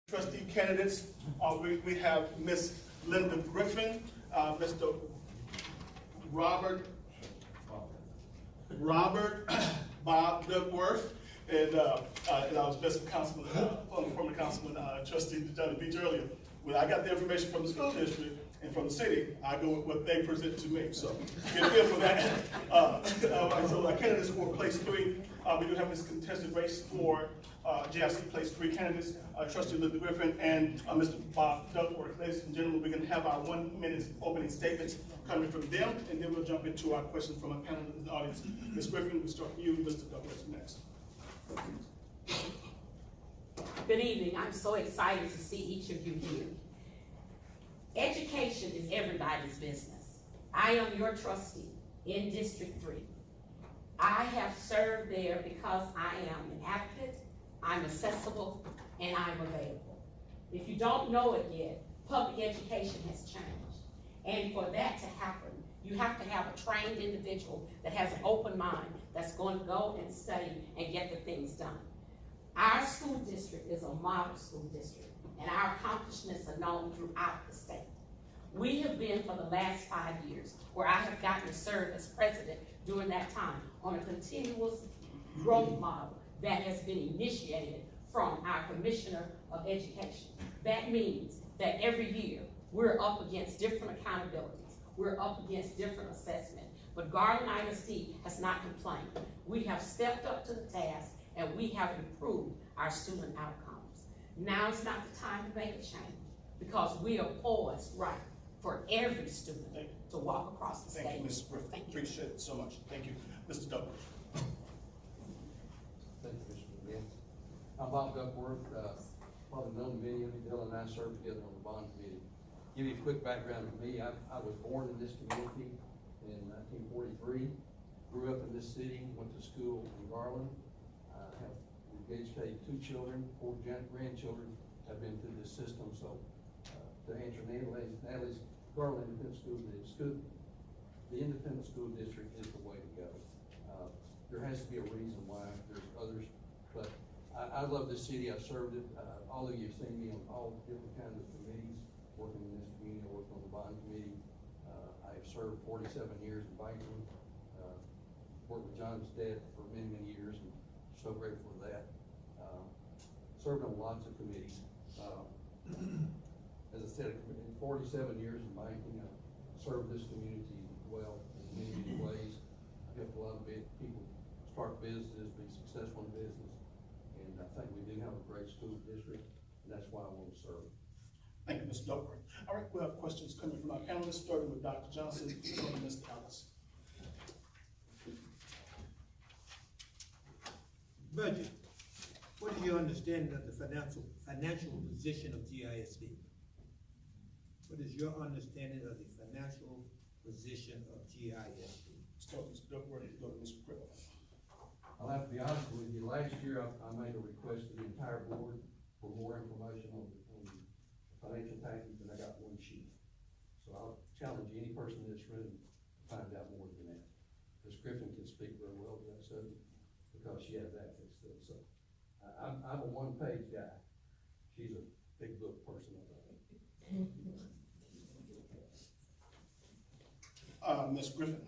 Trustee candidates, we have Ms. Linda Griffin, Mr. Robert Bob Duckworth, and I was best councilman, former councilman, Trustee Johnny Beach earlier. When I got the information from the school district and from the city, I go with what they present to me. So get a feel for that. So our candidates for place 3, we do have this contested race for GISD place 3 candidates, Trustee Linda Griffin and Mr. Bob Duckworth. Ladies and gentlemen, we're going to have our 1-minute opening statements coming from them, and then we'll jump into our questions from our panel in the audience. Ms. Griffin, we'll start with you. Mr. Duckworth next. Good evening. I'm so excited to see each of you here. Education is everybody's business. I am your trustee in District 3. I have served there because I am an advocate, I'm accessible, and I'm available. If you don't know it yet, public education has changed. And for that to happen, you have to have a trained individual that has an open mind, that's going to go and study and get the things done. Our school district is a model school district, and our accomplishments are known throughout the state. We have been, for the last 5 years, where I have gotten to serve as president during that time, on a continuous growth model that has been initiated from our Commissioner of Education. That means that every year, we're up against different accountabilities. We're up against different assessment. But Garland ISD has not complained. We have stepped up to the task, and we have improved our student outcomes. Now is not the time to make a change, because we are poised right for every student to walk across the stage. Thank you, Ms. Griffin. Appreciate it so much. Thank you. Mr. Duckworth. Thank you, Mr. McGinn. I'm Bob Duckworth. Probably known many of you. Dylan and I served together on the bond committee. Give you a quick background of me. I was born in this community in 1943. Grew up in this city. Went to school in Garland. Have educated 2 children. 4 grandchildren have been through this system. So to answer Natalie's Garland Independent School, the independent school district is the way to go. There has to be a reason why. There's others, but I love this city. I've served it. All of you have seen me on all different kinds of committees, working in this community, working on the bond committee. I have served 47 years in banking. Worked with John's dad for many, many years, and so grateful for that. Served on lots of committees. As I said, in 47 years in banking, I served this community well in many, many ways. I helped a lot of people start businesses, be successful in business, and I think we do have a great school district, and that's why I want to serve. Thank you, Mr. Duckworth. All right, we have questions coming from our panelists, starting with Dr. Johnson and Mr. Ellis. Budget. What is your understanding of the financial position of GISD? What is your understanding of the financial position of GISD? Start with Mr. Duckworth, go to Mr. Griffin. I'll have to be honest with you. Last year, I made a request to the entire board for more information on the financial package, and I got 1 sheet. So I'll challenge any person in this room to find out more than that. Ms. Griffin can speak very well to that subject because she has access to it. So I'm a 1-page guy. She's a big book person, I think. Ms. Griffin.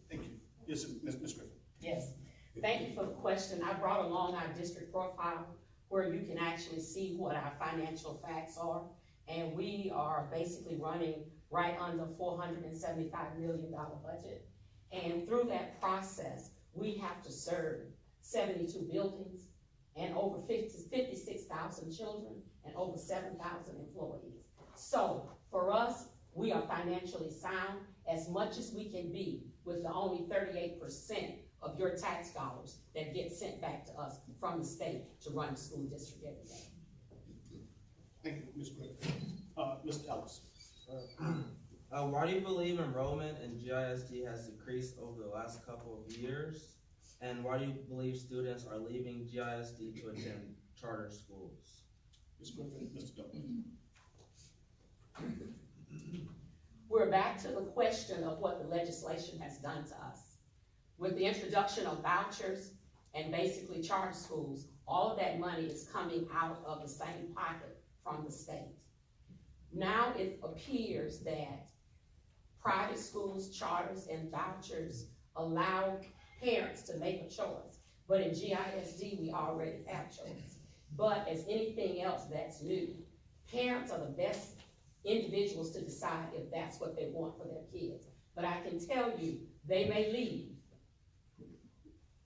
Thank you. Yes, Ms. Griffin. Yes. Thank you for the question. I brought along our district profile where you can actually see what our financial facts are. And we are basically running right under $475 million budget. And through that process, we have to serve 72 buildings and over 56,000 children and over 7,000 employees. So for us, we are financially sound as much as we can be with the only 38% of your tax dollars that get sent back to us from the state to run the school district every day. Thank you, Ms. Griffin. Mr. Ellis. Why do you believe enrollment in GISD has decreased over the last couple of years? And why do you believe students are leaving GISD to attend charter schools? Ms. Griffin, Mr. Duckworth. We're back to the question of what the legislation has done to us. With the introduction of vouchers and basically charter schools, all of that money is coming out of the same pocket from the state. Now it appears that private schools, charters, and vouchers allow parents to make a choice. But in GISD, we already have choice. But as anything else that's new, parents are the best individuals to decide if that's what they want for their kids. But I can tell you, they may leave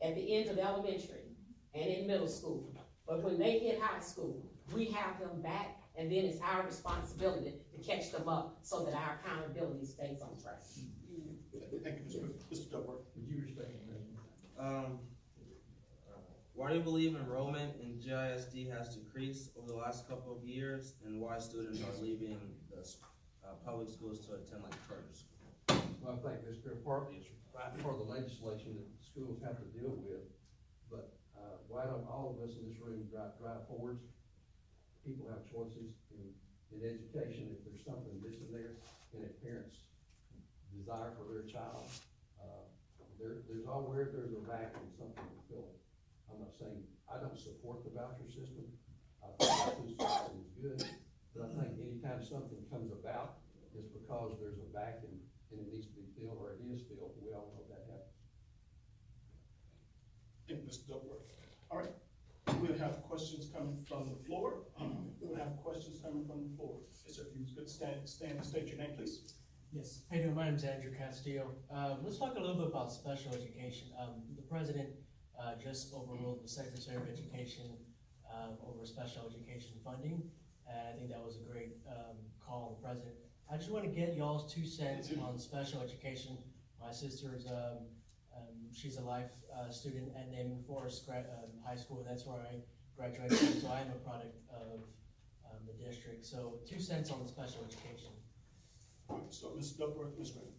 at the end of elementary and in middle school. But when they hit high school, we have them back, and then it's our responsibility to catch them up so that our accountability stays on track. Thank you, Mr. Duckworth. Would you respect the president? Why do you believe enrollment in GISD has decreased over the last couple of years, and why students are leaving the public schools to attend like charter schools? Well, I think this partly is right for the legislation that schools have to deal with, but, why don't all of us in this room drive forwards? People have choices in education. If there's something missing there, and if parents desire for their child, there's always a vacuum, something to fill it. I'm not saying, I don't support the voucher system. I think the voucher system is good, but I think anytime something comes about, it's because there's a vacuum and it needs to be filled, or it is filled. We all know that happens. Thank you, Mr. Duckworth. All right, we'll have questions coming from the floor. We'll have questions coming from the floor. Yes, sir, if you could stand and state your name, please. Yes, how you doing? My name is Andrew Castillo. Let's talk a little bit about special education. The president just overruled the Secretary of Education over special education funding, and I think that was a great call on the president. I just want to get y'all's 2 cents on special education. My sister's she's a life student at Naaman Forest High School, and that's where I graduated from, so I am a product of the district. So 2 cents on the special education. All right, so Mr. Duckworth, Ms. Griffin.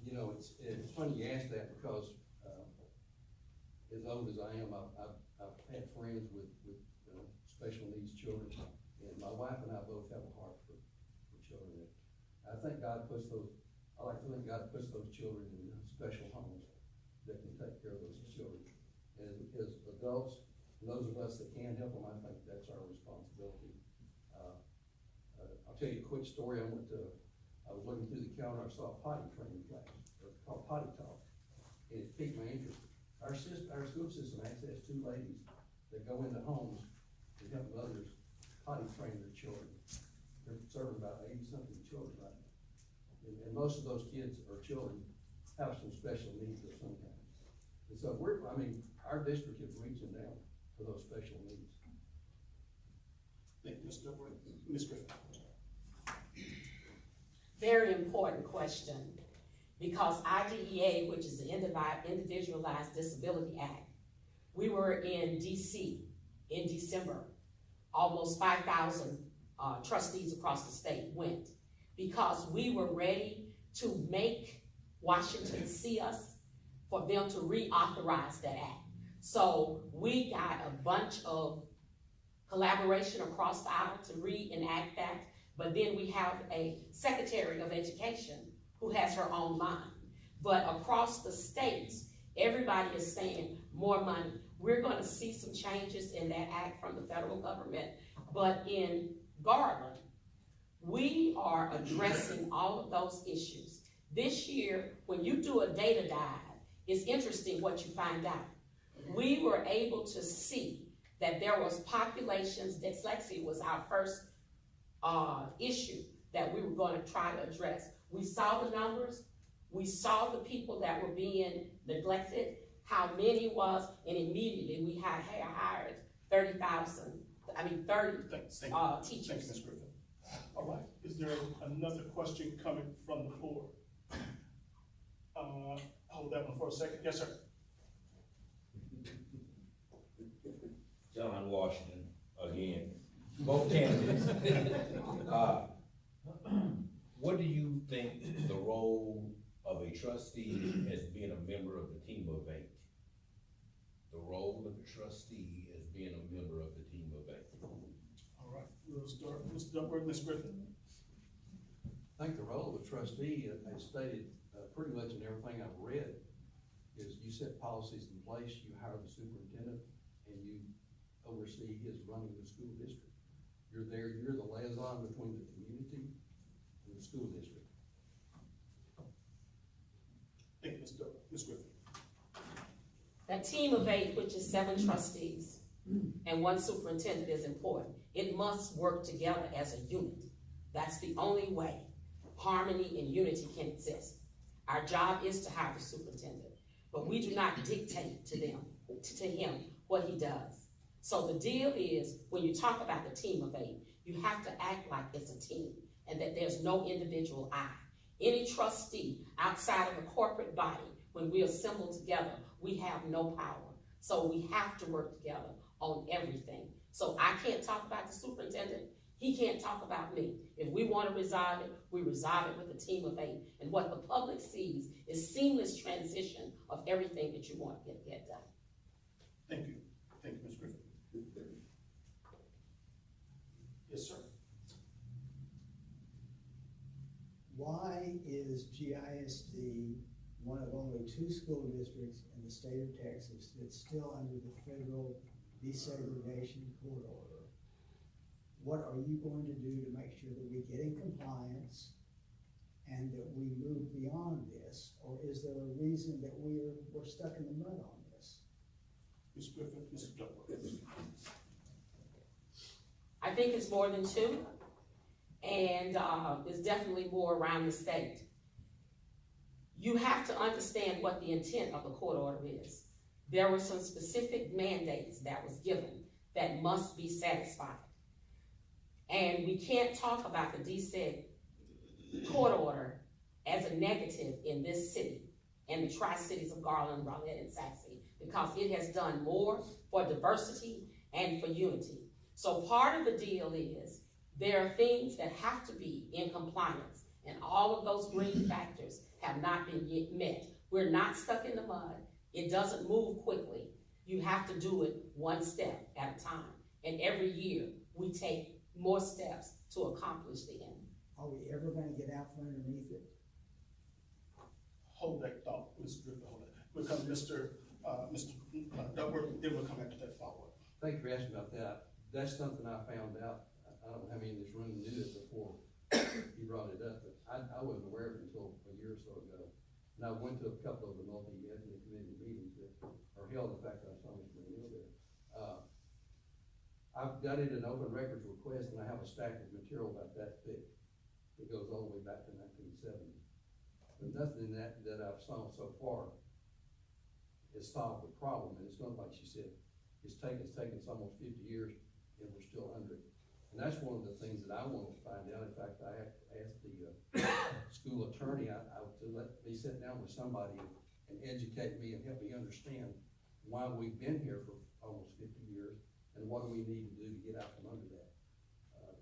You know, it's funny you ask that, because as old as I am, I've had friends with special needs children, and my wife and I both have a heart for children. I think I like to think God puts those children in special homes that can take care of those children. And as adults, and those of us that can help them, I think that's our responsibility. I'll tell you a quick story. I was looking through the calendar, I saw a potty training class, or called Potty Talk, and it piqued my interest. Our school system actually has 2 ladies that go into homes and help mothers potty train their children. They're serving about 80-something children right now. And most of those kids or children have some special needs of some kind. And so our district is reaching down for those special needs. Thank you, Mr. Duckworth. Ms. Griffin. Very important question, because IDEA, which is the Individualized Disability Act, we were in DC in December. Almost 5,000 trustees across the state went, because we were ready to make Washington see us, for them to reauthorize that act. So we got a bunch of collaboration across the aisle to reenact that, but then we have a Secretary of Education who has her own mind. But across the states, everybody is saying more money. We're gonna see some changes in that act from the federal government, but in Garland, we are addressing all of those issues. This year, when you do a data dive, it's interesting what you find out. We were able to see that there was populations, dyslexia was our first issue that we were going to try to address. We saw the numbers, we saw the people that were being neglected, how many it was, and immediately we had hired 30 teachers. Thank you, Ms. Griffin. All right, is there another question coming from the floor? Hold that one for a second. Yes, sir. John Washington, again, both candidates. What do you think the role of a trustee as being a member of the team of 8? The role of a trustee as being a member of the team of 8. All right, we'll start with Mr. Duckworth, Ms. Griffin. I think the role of a trustee, as stated pretty much in everything I've read, is you set policies in place, you hire the superintendent, and you oversee his running the school district. You're there, you're the liaison between the community and the school district. Thank you, Ms. Griffin. That team of 8, which is 7 trustees and 1 superintendent, is important. It must work together as a unit. That's the only way harmony and unity can exist. Our job is to hire the superintendent, but we do not dictate to him what he does. So the deal is, when you talk about the team of 8, you have to act like it's a team and that there's no individual I. Any trustee outside of a corporate body, when we assemble together, we have no power. So we have to work together on everything. So I can't talk about the superintendent. He can't talk about me. If we want to resolve it, we resolve it with a team of 8. And what the public sees is seamless transition of everything that you want to get done. Thank you. Thank you, Ms. Griffin. Yes, sir. Why is GISD one of only 2 school districts in the state of Texas that's still under the federal desegregation court order? What are you going to do to make sure that we get in compliance and that we move beyond this? Or is there a reason that we're stuck in the mud on this? Ms. Griffin, Mr. Duckworth. I think it's more than 2, and it's definitely more around the state. You have to understand what the intent of the court order is. There were some specific mandates that was given that must be satisfied. And we can't talk about the DSEG court order as a negative in this city and the Tri-Cities of Garland, Raleigh, and Saxe, because it has done more for diversity and for unity. So part of the deal is there are things that have to be in compliance, and all of those green factors have not been yet met. We're not stuck in the mud. It doesn't move quickly. You have to do it one step at a time. And every year we take more steps to accomplish the end. Are we ever gonna get out from underneath it? Hold that thought, Mr. Griffin, hold it. We'll come to Mr. Duckworth, then we'll come back to that follow-up. Thank you for asking about that. That's something I found out. I don't know how many in this room knew it before you brought it up, but I wasn't aware of it until a year or so ago. And I went to a couple of the multi-ethnic committee meetings that are held. In fact, I saw Mr. McNeil there. I've got in an open records request, and I have a stack of material about that thick. It goes all the way back to 1970. But nothing in that I've saw so far has solved the problem. And it's not like she said, it's taken us almost 50 years, and we're still under it. And that's one of the things that I want to find out. In fact, I asked the school attorney to let me sit down with somebody and educate me and help me understand why we've been here for almost 50 years and what do we need to do to get out from under that.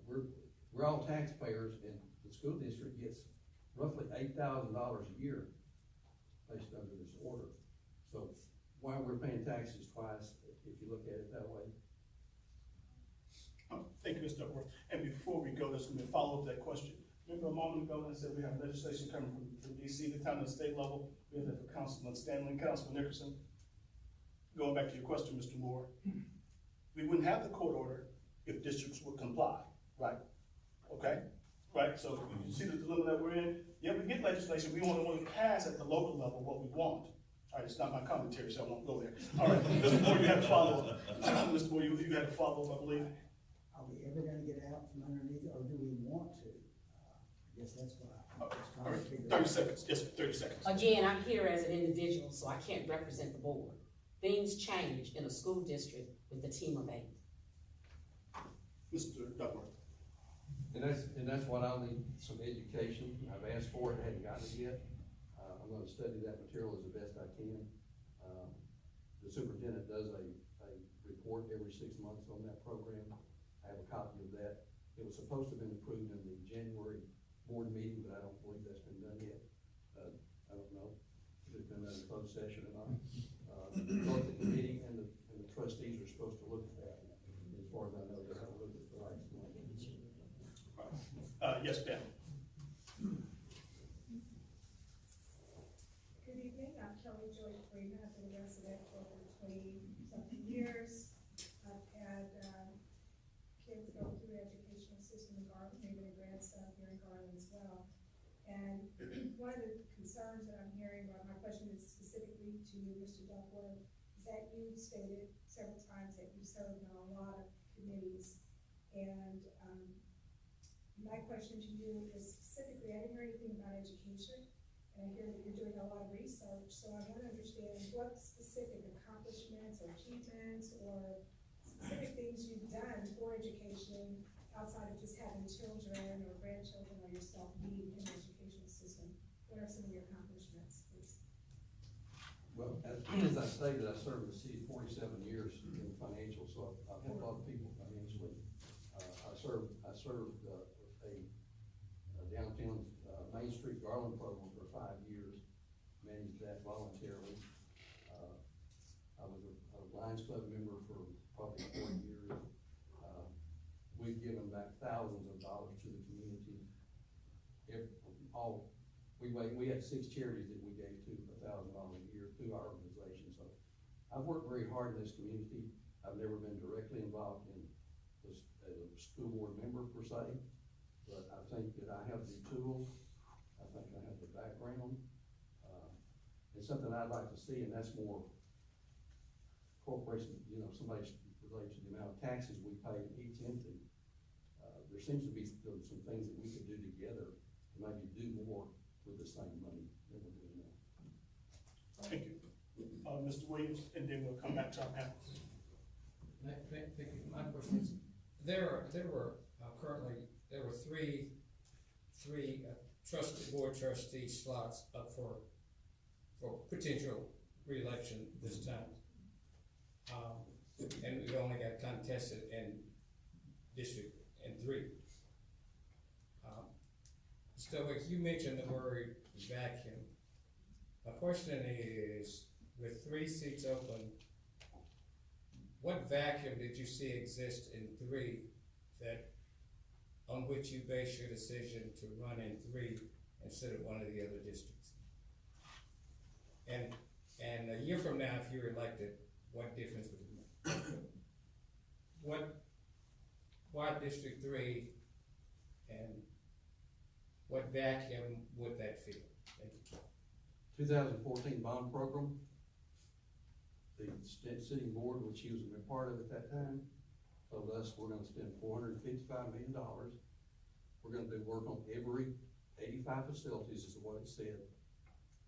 We're all taxpayers, and the school district gets roughly $8,000 a year placed under this order. So why we're paying taxes twice, if you look at it that way. Thank you, Mr. Duckworth. And before we go, there's gonna be a follow-up to that question. Remember a moment ago, I said we have legislation coming from DC, the town and the state level. We have that for Councilman Stanley and Councilman Nickerson. Going back to your question, Mr. Moore, we wouldn't have the court order if districts would comply, right? Okay, right? So you see the dilemma that we're in? Yeah, we get legislation, we want to pass at the local level what we want. All right, it's not my commentary, so I won't go there. All right, Mr. Moore, you had a follow-up. Mr. Moore, you had a follow-up, I believe. Are we ever gonna get out from underneath it, or do we want to? I guess that's what I'm just All trying right, to figure 30 out. seconds, yes, 30 seconds. Again, I'm here as an individual, so I can't represent the board. Things change in a school district with a team of 8. Mr. Duckworth. And that's what I'll need, some education. I've asked for it, hadn't gotten it yet. I'm gonna study that material as the best I can. The superintendent does a report every 6 months on that program. I have a copy of that. It was supposed to have been approved in the January board meeting, but I don't believe that's been done yet. I don't know if it's been done in closed session or not. Both the committee and the trustees are supposed to look at that. As far as I know, they haven't looked at the rights. Yes, Ben. Good evening, I'm Kelly Joy Freeman. agreement, I've been a resident for over 20-something years. I've had, kids go through the educational system in Garland, maybe a grandson here in Garland as well. And one of the concerns that I'm hearing, or my question is specifically to you, Mr. Duckworth, is that you stated several times that you served on a lot of committees. And my question to you is specifically, I didn't hear anything about education, and I hear that you're doing a lot of research, so I want to understand what specific accomplishments or achievements or specific things you've done for education outside of just having children or grandchildren or yourself be in the educational system. What are some of your accomplishments, please? Well, as I stated, I served the city 47 years in financial, so I've helped a lot of people financially. I served a downtown Main Street Garland program for 5 years, managed that voluntarily. I was a Lions Club member for probably 4 years. We've given back thousands of dollars to the community. We had 6 charities that we gave to $1,000 a year through our organization. So I've worked very hard in this community. I've never been directly involved in this as a school board member per se, but I think that I have the tools. I think I have the background. It's something I'd like to see, and that's more corporation, somebody related to the amount of taxes we pay each entity. There seems to be some things that we could do together to maybe do more with the same money that we're doing now. Thank you. Mr. Williams, and then we'll come back to our panel. Thank you. My question is, there were three board trustee slots up for potential re-election this time. And we only got contested in District 3. So like you mentioned the word vacuum. My question is, with 3 seats open, what vacuum did you see exist in 3 on which you base your decision to run in 3 instead of one of the other districts? And a year from now, if you're elected, what difference would it make? Why District 3, and what vacuum would that fill? Thank you. 2014 bond program, the sitting board, which he was a part of at that time, told us we're gonna spend $455 million. We're gonna do work on every 85 facilities is what it said.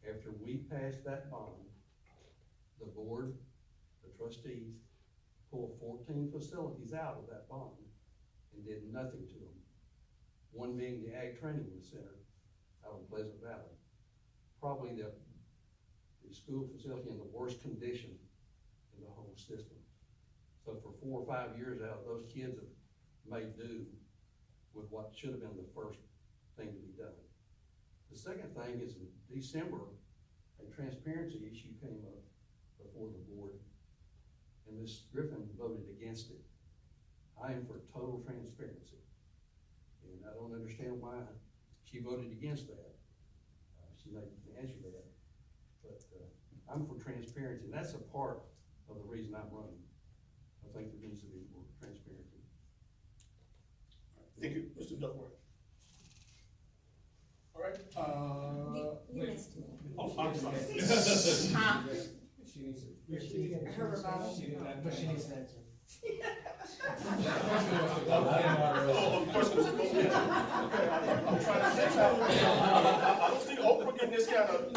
After we passed that bond, the board, the trustees, pulled 14 facilities out of that bond and did nothing to them. One being the Ag Training Center out in Pleasant Valley. Probably the school facility in the worst condition in the whole system. So for 4 or 5 years out, those kids have made do with what should have been the first thing to be done. The second thing is in December, a transparency issue came up before the board, and Ms. Griffin voted against it. I am for total transparency, and I don't understand why she voted against that. She may answer that, but I'm for transparency, and that's a part of the reason I'm running. I think there needs to be more transparency. Thank you, Mr. Duckworth. All right, You missed me. oh, I'm sorry. Huh? She needs to. Her rebuttal. But she needs to answer. Oh, of course, Mr. Williams. Okay, I'm trying to say that. I don't see Oprah getting this kind of.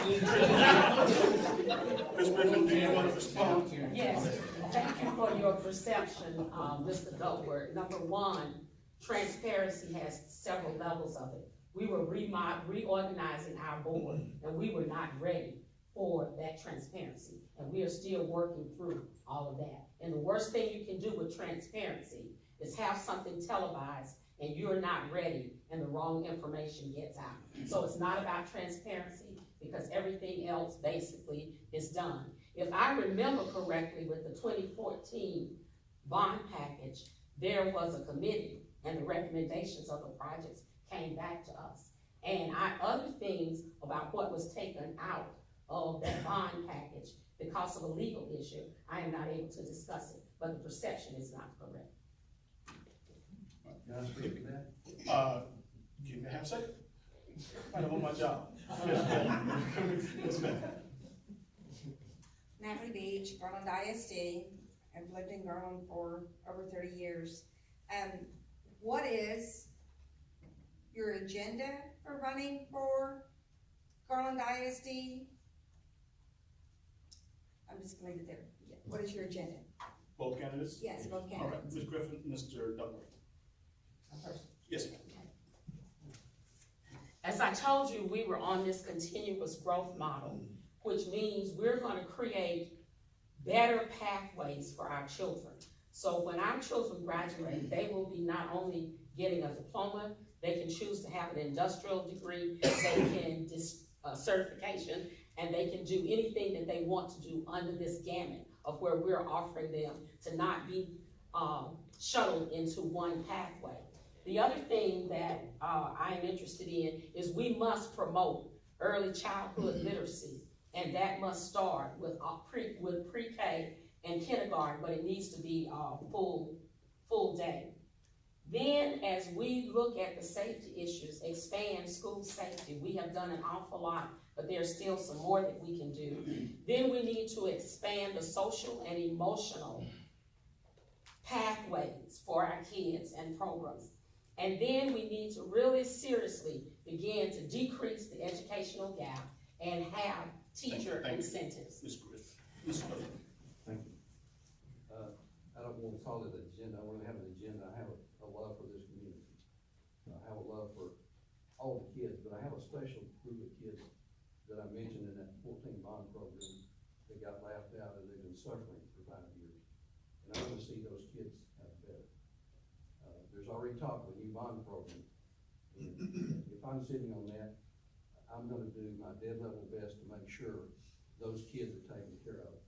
Ms. Griffin, do you want to respond? Yes, thank you for your perception, Mr. Duckworth. Number one, transparency has several levels of it. We were reorganizing our board, and we were not ready for that transparency, and we are still working through all of that. And the worst thing you can do with transparency is have something televised and you're not ready and the wrong information gets out. So it's not about transparency because everything else basically is done. If I remember correctly, with the 2014 bond package, there was a committee and the recommendations of the projects came back to us. And other things about what was taken out of that bond package because of a legal issue, I am not able to discuss it, but the perception is not correct. Can I speak to that? Give me a half second. I'm on my job. Yes, ma'am. Yes, ma'am. Natalie Beach, Garland ISD. I've lived in Garland for over 30 years. What is your agenda for running for Garland ISD? I'm just gonna leave it there. What is your agenda? Both candidates? Yes, both All right, candidates. Ms. Griffin, Mr. Duckworth. Yes, ma'am. As I told you, we were on this continuous growth model, which means we're gonna create better pathways for our children. So when our children graduate, they will be not only getting a diploma, they can choose to have an industrial degree, they can certification, and they can do anything that they want to do under this gamut of where we're offering them to not be shuttled into one pathway. The other thing that I am interested in is we must promote early childhood literacy, and that must start with pre-K and kindergarten, but it needs to be full day. Then, as we look at the safety issues, expand school safety, we have done an awful lot, but there's still some more that we can do. Then we need to expand the social and emotional pathways for our kids and programs. And then we need to really seriously begin to decrease the educational gap and have teacher Thank you. incentives. Ms. Griffin. Ms. Griffin. Thank you. I don't want to call it an agenda, I want to have an agenda, I have a love for this community. I have a love for all the kids, but I have a special group of kids that I mentioned in that 14 bond program that got laughed out and they've been suffering for 5 years. And I want to see those kids have better. There's already talk of a new bond program. And if I'm sitting on that, I'm gonna do my dead level best to make sure those kids are taken care of.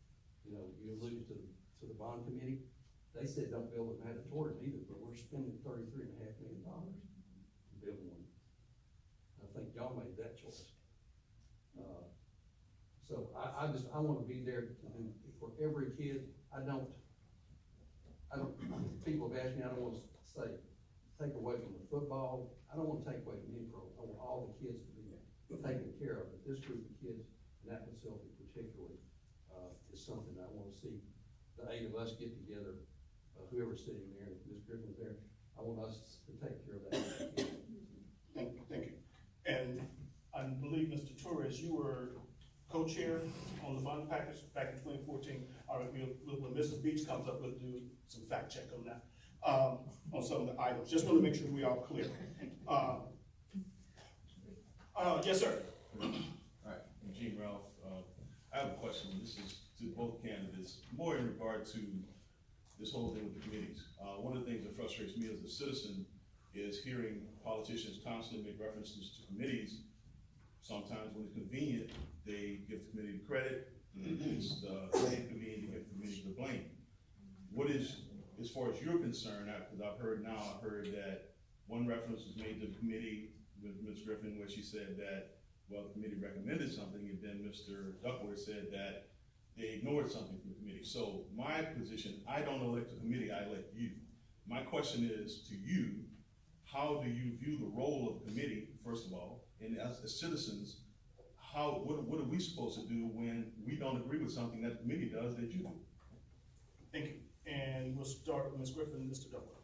You know, you alluded to the bond committee, they said don't build a mandatory either, but we're spending $33.5 million to build one. I think y'all made that choice. So I wanna be there to do, for every kid. I don't, people have asked me, I don't wanna say, take away from the football, I don't wanna take away from any program, I want all the kids to be taken care of, but this group of kids, in that facility particularly, is something I wanna see the 8 of us get together, whoever's sitting there, if Ms. Griffin's there, I want us to take care of that. Thank you. And I believe, Mr. Torres, you were co-chair on the bond package back in 2014. All right, when Mrs. Beach comes up, we'll do some fact check on that, on some of the items. Just want to make sure we are clear. Yes, sir. All right, Eugene Ralph, I have a question. This is to both candidates, more in regard to this whole thing with the committees. One of the things that frustrates me as a citizen is hearing politicians constantly make references to committees. Sometimes when it's convenient, they give the committee the credit. It's inconvenient to give the committee the blame. What is, as far as you're concerned, because I've heard that one reference was made to the committee with Ms. Griffin where she said that, well, the committee recommended something, and then Mr. Duckworth said that they ignored something from the committee. So my position, I don't elect the committee, I elect you. My question is to you, how do you view the role of the committee, first of all, and as citizens, what are we supposed to do when we don't agree with something that the committee does that you do? Thank you. And we'll start with Ms. Griffin and Mr. Duckworth.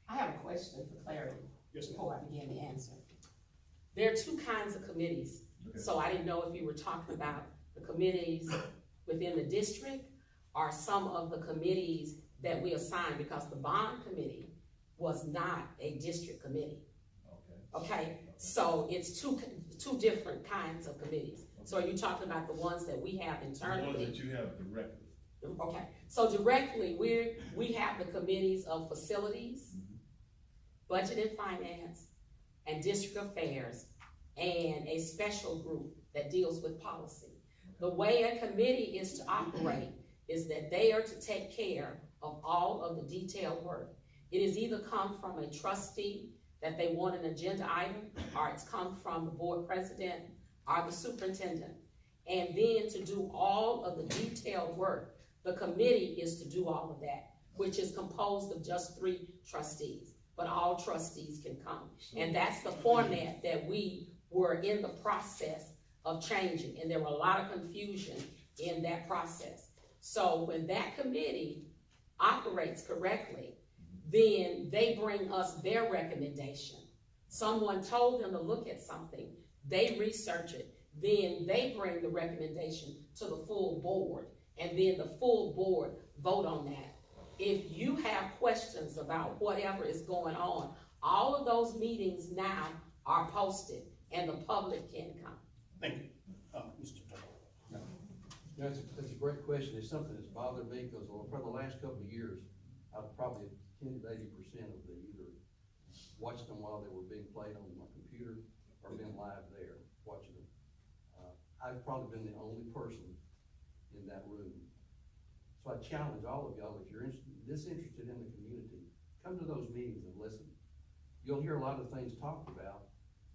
I have a question for clarity Yes, ma'am. before I begin the answer. There are 2 kinds of committees. Okay. So I didn't know if you were talking about the committees within the district or some of the committees that we assigned, because the bond committee was not a district committee. Okay, so it's two different kinds of committees. So are you talking about the ones that we have The internally? ones that you have directly. Okay, so directly, we have the committees of facilities, budget and finance, and district affairs, and a special group that deals with policy. The way a committee is to operate is that they are to take care of all of the detailed work. It has either come from a trustee that they want an agenda item, or it's come from the board president or the superintendent. And then to do all of the detailed work, the committee is to do all of that, which is composed of just 3 trustees, but all trustees can come. And that's the format that we were in the process of changing, and there were a lot of confusion in that process. So when that committee operates correctly, then they bring us their recommendation. Someone told them to look at something, they research it, then they bring the recommendation to the full board, and then the full board vote on that. If you have questions about whatever is going on, all of those meetings now are posted, and the public can come. Thank you. Mr. Duckworth. That's a great question. It's something that's bothered me, because for the last couple of years, I've probably 10 to 80% of the either watched them while they were being played on my computer or been live there watching them. I've probably been the only person in that room. So I challenge all of y'all, if you're disinterested in the community, come to those meetings and listen. You'll hear a lot of things talked about,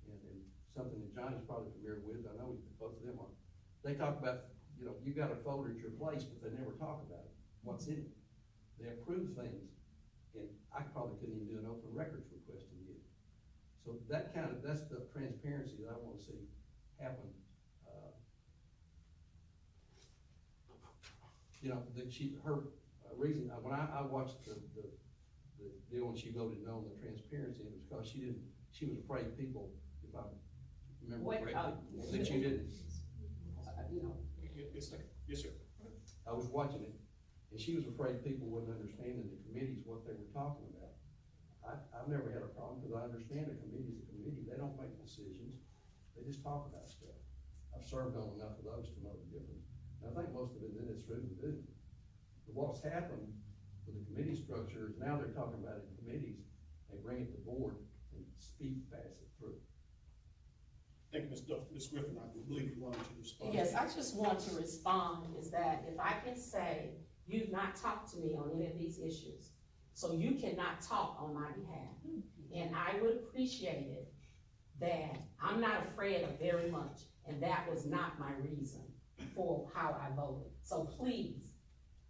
and something that Johnny's probably familiar with, I know both of them are. They talk about, you got a folder at your place, but they never talk about it, what's in it. They approve things, and I probably couldn't even do an open records request to you. So that's the transparency that I want to see happen. Her reason, when I watched the deal when she voted no on the transparency, it was because she was afraid people, if I remember correctly, that you didn't. Yes, sir. I was watching it, and she was afraid people wouldn't understand in the committees what they were talking about. I've never had a problem, because I understand a committee is a committee. They don't make decisions, they just talk about stuff. I've served on enough of those to know the difference. And I think most of it in this room do. But what's happened with the committee structure is now they're talking about it in committees, they bring it to board and speed pass it through. Thank you, Ms. Griffin. I believe you wanted to respond. Yes, I just want to respond, is that if I can say, you've not talked to me on any of these issues, so you cannot talk on my behalf. And I would appreciate it that I'm not afraid of very much, and that was not my reason for how I voted. So please,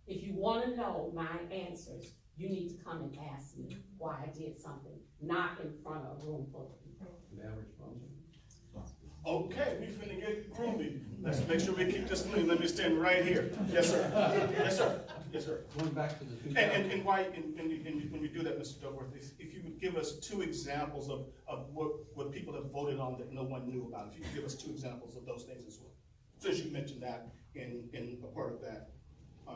if you wanna know my answers, you need to come and ask me why I did something, not in front of a room full of people. May I respond? Okay, we finna get groovy. Let's make sure we keep this clean. Let me stand right here. Yes, sir. Yes, sir. Yes, sir. Going back to the 2000. And when we do that, Mr. Duckworth, if you would give us 2 examples of what people have voted on that no one knew about, if you could give us 2 examples of those things as well. Since you mentioned that in a part of that,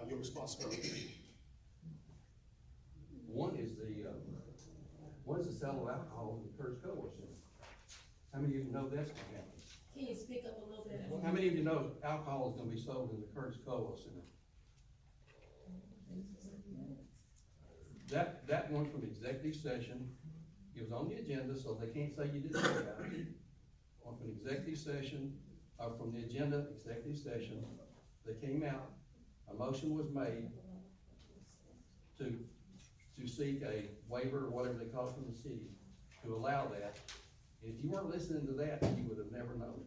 your responsibility. One is the sale of alcohol in the Kurt's Co-op Center. How many of you know that's gonna happen? Can you speak up a little bit? How many of you know alcohol is gonna be sold in the Kurt's Co-op Center? That one from executive session, it was on the agenda, so they can't say you didn't know about it. One from executive session, from the agenda, executive session, they came out, a motion was made to seek a waiver, or whatever they call it from the city, to allow that. If you weren't listening to that, you would have never known.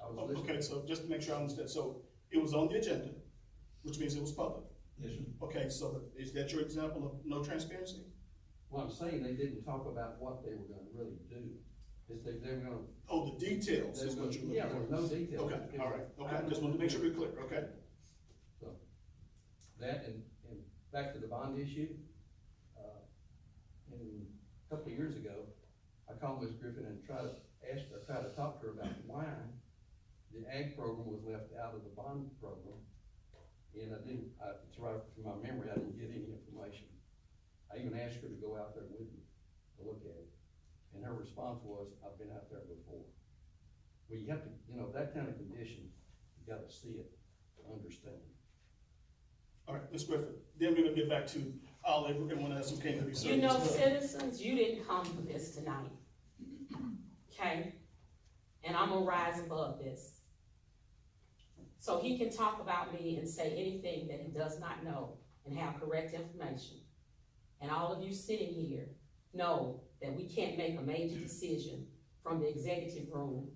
I was listening. Okay, so just to make sure I understand, so it was on the agenda, which means it was public. Yes, sir. Okay, so is that your example of no transparency? Well, I'm saying they didn't talk about what they were gonna really do. Is they were gonna. Oh, the details is what you're looking for? Yeah, there's no details. Okay, all right, okay, I just wanted to make sure we're clear, okay? So, that and back to the bond issue, a couple of years ago, I called Ms. Griffin and tried to talk to her about why the ag program was left out of the bond program. And it's right from my memory, I didn't get any information. I even asked her to go out there with me to look at it. And her response was, I've been out there before. Well, you have to, that kind of condition, you gotta see it to understand. All right, Ms. Griffin, then we're gonna get back to Olive, everyone else who came to be served. You know, citizens, you didn't come for this tonight, okay? And I'm gonna rise above this. So he can talk about me and say anything that he does not know and have correct information. And all of you sitting here know that we can't make a major decision from the executive room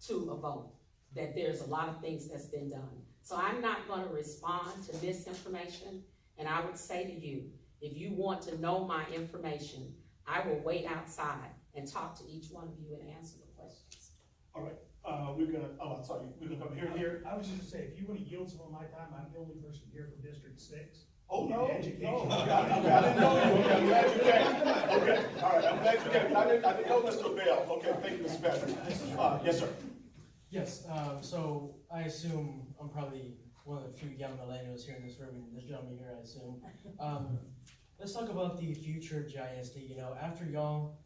to a vote. that there's a lot of things that's been done. So I'm not gonna respond to misinformation, and I would say to you, if you want to know my information, I will wait outside and talk to each one of you and answer the questions. All right, we're gonna, oh, I'm sorry, we're gonna come here. I was just gonna say, if you wanna yield some of my time, I'm the only person here from District 6. Oh, no, Education. no, okay, I didn't know you, okay, I'm glad you came. Okay, all right, I'm glad you came, I didn't know Mr. Bell, okay, thank you, Mr. Patrick. Yes, sir. Yes, so I assume I'm probably one of the few young millennials here in this room, and this gentleman here, I assume. Let's talk about the future of GISD. You know, after y'all,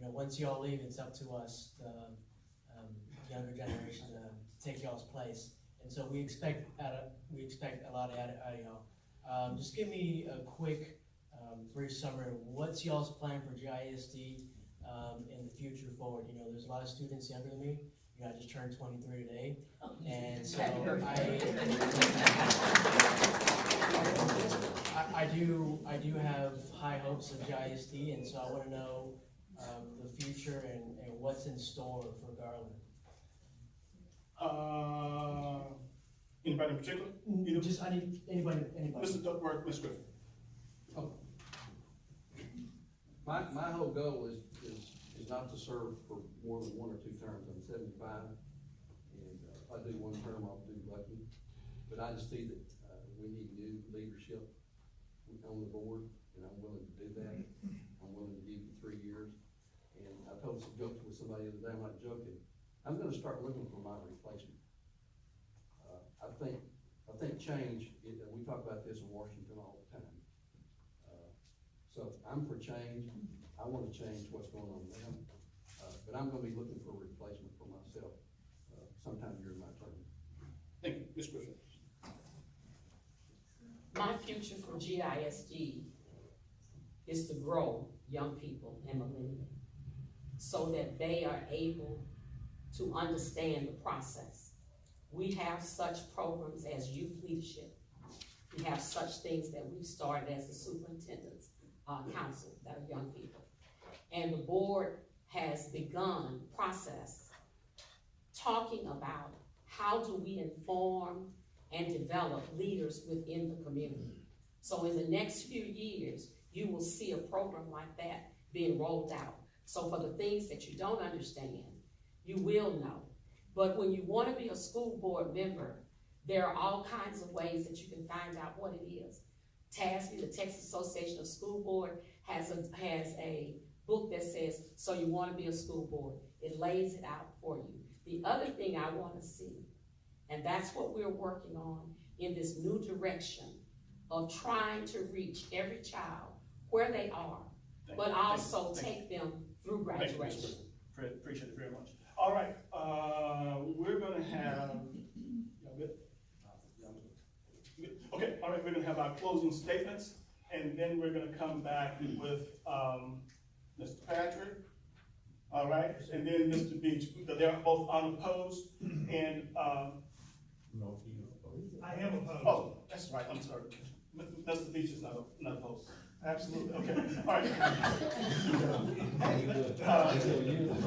once y'all leave, it's up to us, the younger generation, to take y'all's place. And so we expect a lot out of y'all. Just give me a quick, brief summary of what's y'all's plan for GISD in the future forward. You know, there's a lot of students younger than me. You know, I just turned 23 today, and so I do have high hopes of GISD, and so I want to know the future and what's in store for Garland. Anybody in particular? Just, I need anybody. Mr. Duckworth, Ms. Griffin. Oh. My whole goal is not to serve for more than 1 or 2 terms. I'm 75, and if I do 1 term, I'll do lucky. But I just see that we need new leadership on the board, and I'm willing to do that. I'm willing to give you 3 years. And I told some jokes with somebody the other day, I'm not joking. I'm gonna start looking for my replacement. I think change, we talk about this in Washington all the time. So I'm for change. I want to change what's going on now. But I'm gonna be looking for a replacement for myself sometime during my term. Thank you, Ms. Griffin. My future for GISD is to grow young people and millennials so that they are able to understand the process. We have such programs as youth leadership. We have such things that we've started as the superintendent's council that are young people. And the board has begun process talking about how do we inform and develop leaders within the community. So in the next few years, you will see a program like that being rolled out. So for the things that you don't understand, you will know. But when you want to be a school board member, there are all kinds of ways that you can find out what it is. TASB, the Texas Association of School Board, has a book that says, so you want to be a school board. It lays it out for you. The other thing I want to see, and that's what we're working on in this new direction of trying to reach every child where they are, but also take them through graduation. Appreciate it very much. All right, we're gonna have, y'all good? Okay, all right, we're gonna have our closing statements, and then we're gonna come back with Mr. Patrick, all right, and then Mr. Beach. They're both unopposed, and No, I am opposed. oh, that's right, I'm sorry. Mr. Beach is not opposed. Absolutely, okay, all right.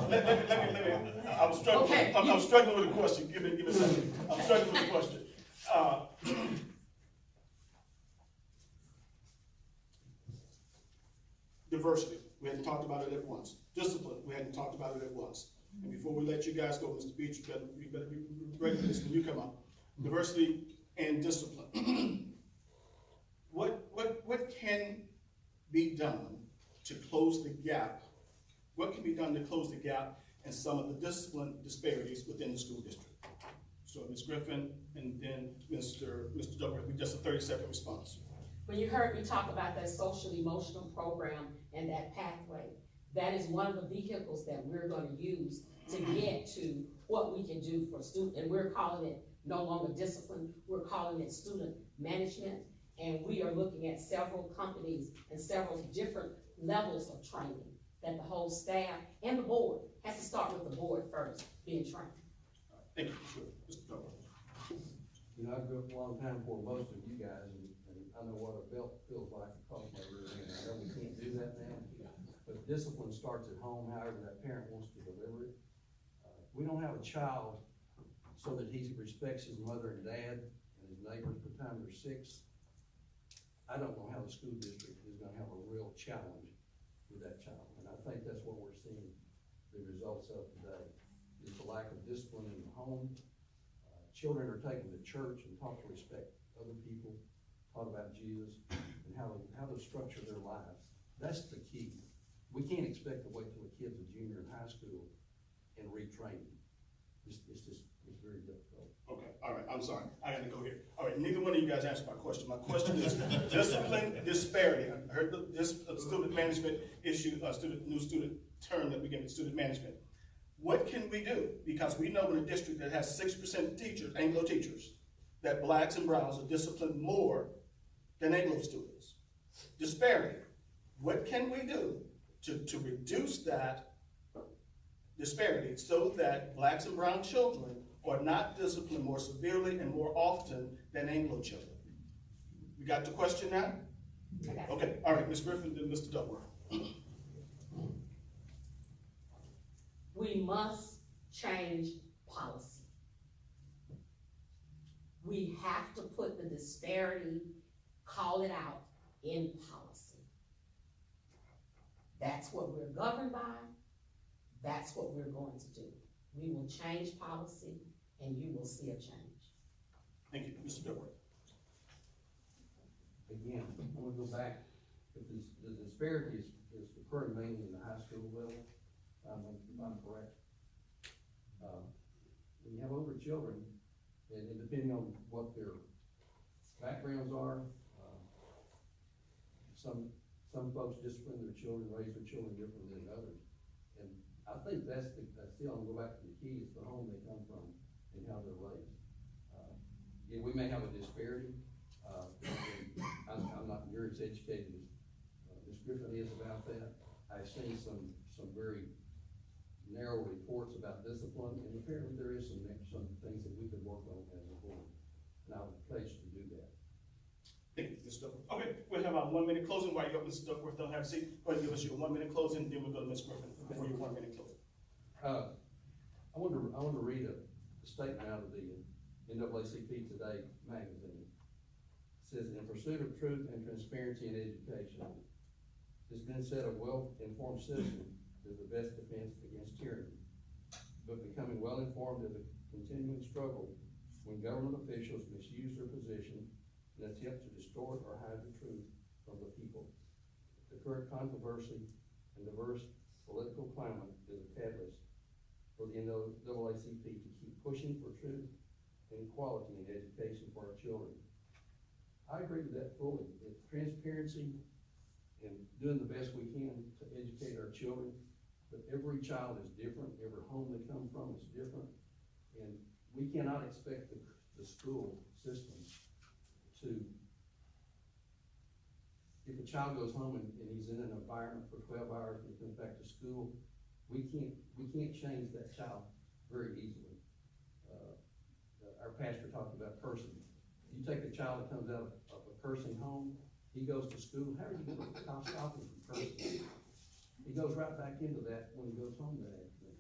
Let me, I was struggling, Okay. I'm struggling with the question, give me a second. I'm struggling with the question. Diversity, we hadn't talked about it at once. Discipline, we hadn't talked about it at once. And before we let you guys go, Mr. Beach, you better be ready for this when you come up. Diversity and discipline. What can be done to close the gap? What can be done to close the gap in some of the discipline disparities within the school district? So Ms. Griffin and then Mr. Duckworth, just a 30-second response. When you heard me talk about that social emotional program and that pathway, that is one of the vehicles that we're going to use to get to what we can do for students. And we're calling it no longer discipline, we're calling it student management. And we are looking at several companies and several different levels of training that the whole staff and the board has to start with the board first, being trained. Thank you, sure. Mr. Duckworth. You know, I grew up a long time before most of you guys, and I know what a belt feels like across my rear end. I know we can't do that now, but discipline starts at home, however that parent wants to deliver it. We don't have a child so that he respects his mother and dad and his neighbors by the time they're 6, I don't know how the school district is gonna have a real challenge with that child. And I think that's what we're seeing the results of today, is the lack of discipline in the home. Children are taken to church and taught to respect other people, taught about Jesus, and how to structure their lives. That's the key. We can't expect to wait till a kid's a junior in high school and retrain him. It's very difficult. Okay, all right, I'm sorry, I gotta go here. All right, neither one of you guys answered my question. My question is discipline this student management issue, new student term that we get in student management. What can we do? Because we know in a district that has 6% teachers, Anglo teachers, that blacks and browns are disciplined more than Anglo students. Disparity. What can we do to reduce that disparity so that blacks and brown children are not disciplined more severely and more often than Anglo children? You got the question now? Okay, all right, Ms. Griffin, then Mr. Duckworth. We must change policy. We have to put the disparity, call it out in policy. That's what we're governed by. That's what we're going to do. We will change policy and you will see a change. Thank you, Mr. Duckworth. Again, I want to go back, if the disparity is occurring mainly in the high school level, if I'm correct. When you have older children, and depending on what their backgrounds are, some folks discipline their children, raise their children differently than others. And I think that's still, I'm going to go back to the key, is the home they come from and how they're raised. Yeah, we may have a disparity. I'm not near as educated as Ms. Griffin is about that. I've seen some very narrow reports about discipline, and apparently there is some things that we could work on as a board. And I would pledge to do that. Thank you, Mr. Duckworth. Okay, we'll have our 1 minute closing while you got Mr. Duckworth don't have a seat. Go ahead and give us your 1 minute closing, then we'll go to Ms. Griffin for your 1 minute closing. I want to read a statement out of the NAACP Today magazine. It says, in pursuit of truth and transparency in education, it's been said a well-informed citizen is the best defense against tyranny. But becoming well-informed is a continuing struggle when government officials misuse their position in an attempt to distort or hide the truth from the people. The current controversy and diverse political climate is a catalyst for the NAACP to keep pushing for truth and equality in education for our children. I agree with that fully. It's transparency and doing the best we can to educate our children. But every child is different, every home they come from is different, and we cannot expect the school system to, if a child goes home and he's in an environment for 12 hours and he comes back to school, we can't change that child very easily. Our pastor talked about cursing. If you take a child that comes out of a cursing home, he goes to school, how are you going to stop him from cursing? He goes right back into that when he goes home that afternoon.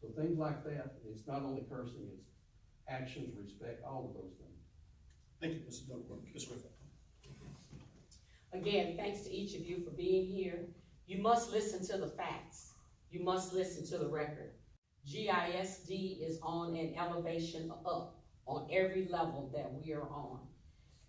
So things like that, it's not only cursing, it's actions, respect, all of those things. Thank you, Mr. Duckworth. Ms. Griffin. Again, thanks to each of you for being here. You must listen to the facts. You must listen to the record. GISD is on an elevation up on every level that we are on.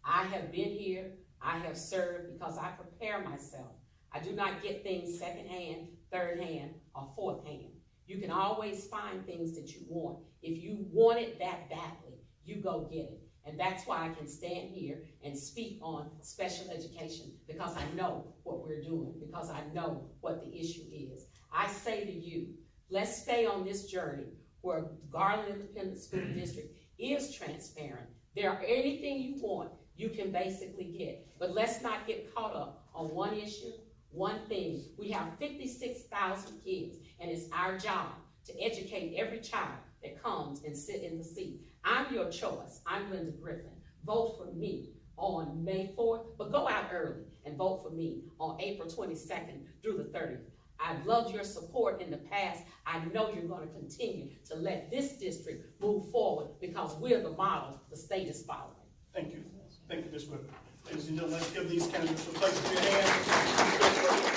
I have been here, I have served because I prepare myself. I do not get things secondhand, third hand, or fourth hand. You can always find things that you want. If you want it that badly, you go get it. And that's why I can stand here and speak on special education, because I know what we're doing, because I know what the issue is. I say to you, let's stay on this journey where Garland Independent School District is transparent. There are anything you want, you can basically get. But let's not get caught up on one issue, one thing. We have 56,000 kids, and it's our job to educate every child that comes and sit in the seat. I'm your choice. I'm Linda Griffin. Vote for me on May 4th, but go out early and vote for me on April 22nd through the 30th. I've loved your support in the past. I know you're gonna continue to let this district move forward because we're the model the state is following. Thank you. Thank you, Ms. Griffin. Ladies and gentlemen, let's give these candidates a place in your hands.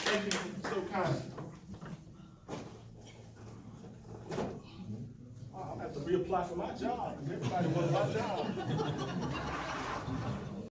Thank you so kind. I'm gonna have to reapply for my job, 'cause everybody wants my job.